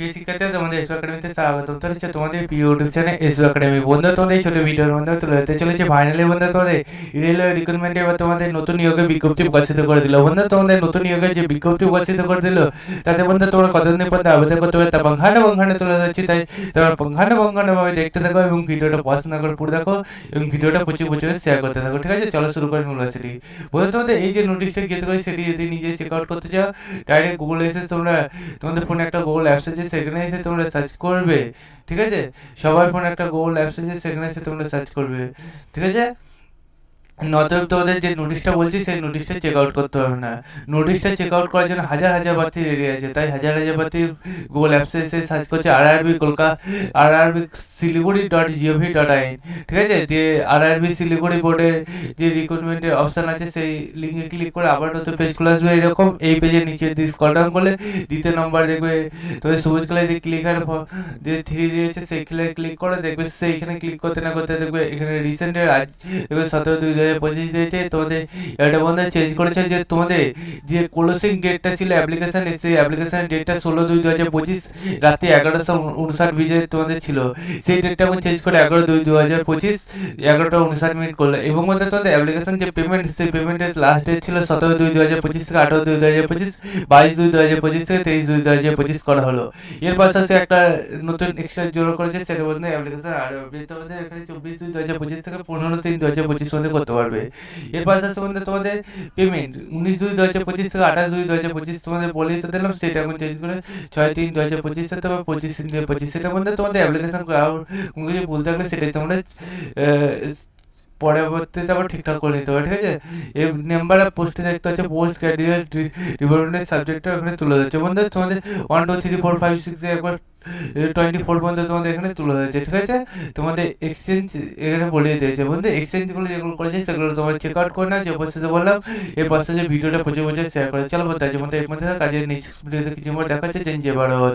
প্রিয় শিক্ষার্থীরা, তোমাদের এসো একাডেমিতে স্বাগতম। তো হচ্ছে তোমাদের প্রিয় ইউটিউব চ্যানেল এসো একাডেমি। বন্ধু, তোমাদের এই ছোট ভিডিওর মধ্যে তুলে ধরতে চলেছে ফাইনালি বন্ধু তোমাদের রেলওয়ে রিক্রুটমেন্টে এবার তোমাদের নতুন নিয়োগের বিজ্ঞপ্তি প্রকাশিত করে দিল। বন্ধু, তোমাদের নতুন নিয়োগের যে বিজ্ঞপ্তি প্রকাশিত করে দিল তাতে বন্ধু তোমরা কতদিনের মধ্যে আবেদন করতে হবে তা বংখানে তুলে ধরছি। তাই তোমরা বংখানে ভাবে দেখতে থাকো এবং ভিডিওটা পছন্দ করে পুরো দেখো এবং ভিডিওটা প্রচুর শেয়ার করতে থাকো। ঠিক আছে, চলো শুরু করি ইউনিভার্সিটি। বন্ধু, তোমাদের এই যে নোটিশটা গেতে করে সেটি যদি নিজে চেক আউট করতে চাও, ডাইরেক্ট গুগলে এসে তোমরা তোমাদের ফোনে একটা গুগল অ্যাপস আছে, সেখানে এসে তোমরা সার্চ করবে। ঠিক আছে, সবার ফোনে একটা গুগল অ্যাপস আছে, সেখানে এসে তোমরা সার্চ করবে। ঠিক আছে, নতব তোদের যে নোটিশটা বলছি সেই নোটিশটা চেক আউট করতে হবে না। নোটিশটা চেক আউট করার জন্য হাজার হাজার প্রার্থী রেডি আছে, তাই হাজার হাজার প্রার্থী গুগল অ্যাপসে এসে সার্চ করছে আরআরবি কলকাতা, আরআরবি শিলিগুড়ি.gov.in। ঠিক আছে, দিয়ে আরআরবি শিলিগুড়ি বোর্ডে যে রিক্রুটমেন্টের অপশান আছে সেই লিঙ্কে ক্লিক করে আবার নতুন পেজ খুলে আসবে। এরকম এই পেজের নিচে দিয়ে স্ক্রল ডাউন করলে দ্বিতীয় নম্বর দেখবে তোদের সবুজ কালার দিয়ে ক্লিকার যে থ্রি দিয়েছে সেইখানে ক্লিক করে দেখবে, সেইখানে ক্লিক করতে না করতে দেখবে এখানে রিসেন্টের আজ দেখবে 17/2/2025 দিয়েছে। তোমাদের এটা বন্ধু চেঞ্জ করেছে যে তোমাদের যে ক্লোজিং ডেটটা ছিল অ্যাপ্লিকেশন, সেই অ্যাপ্লিকেশন ডেটটা 16/2/2025 রাতে 11:59 তোমাদের ছিল। সেই ডেটটা এখন চেঞ্জ করে 11/2/2025 11:59 করলো। এবং মধ্যে তোমাদের অ্যাপ্লিকেশন যে পেমেন্ট, সেই পেমেন্টের লাস্ট ডেট ছিল 17/2/2025 থেকে 18/2/2025, 22/2/2025 থেকে 23/2/2025 করা হলো। এর পাশাপাশি একটা নতুন এক্সট্রা জোড়া করেছে, সেটা বলতে অ্যাপ্লিকেশন আর তোমাদের এখানে 24/2/2025 থেকে 15/3/2025 মধ্যে করতে পারবে। এর পাশাপাশি তোমাদের পেমেন্ট 19/2/2025 থেকে 28/2/2025 তোমাদের বলেই তো দিলাম, সেটা এখন চেঞ্জ করে 6/3/2025 থেকে 25/3/2025 সেটার মধ্যে তোমাদের অ্যাপ্লিকেশন কোনো কিছু ভুল থাকলে সেটাই তোমরা পরবর্তীতে আবার ঠিকঠাক করে নিতে হবে। ঠিক আছে, এই নাম্বার অফ পোস্টে দেখতে হচ্ছে পোস্ট ক্যারিয়ার ডেভেলপমেন্টের সাবজেক্টটা এখানে তুলে দিচ্ছে। বন্ধু, তোমাদের 1 2 3 4 5 6 একবার 24 পর্যন্ত তোমাদের এখানে তুলে দিয়েছে। ঠিক আছে, তোমাদের এক্সচেঞ্জ এখানে বলে দিয়েছে। বন্ধু, এক্সচেঞ্জগুলো যেগুলো করেছে সেগুলো তোমার চেক আউট করে না, যে অবশ্যই বললাম। এর পাশে যে ভিডিওটা প্রচুর শেয়ার করে। চলো বন্ধু, আজ মধ্যে এই মধ্যে কাজের নেক্সট ভিডিওতে কিছু দেখাচ্ছে চেঞ্জ ভারত।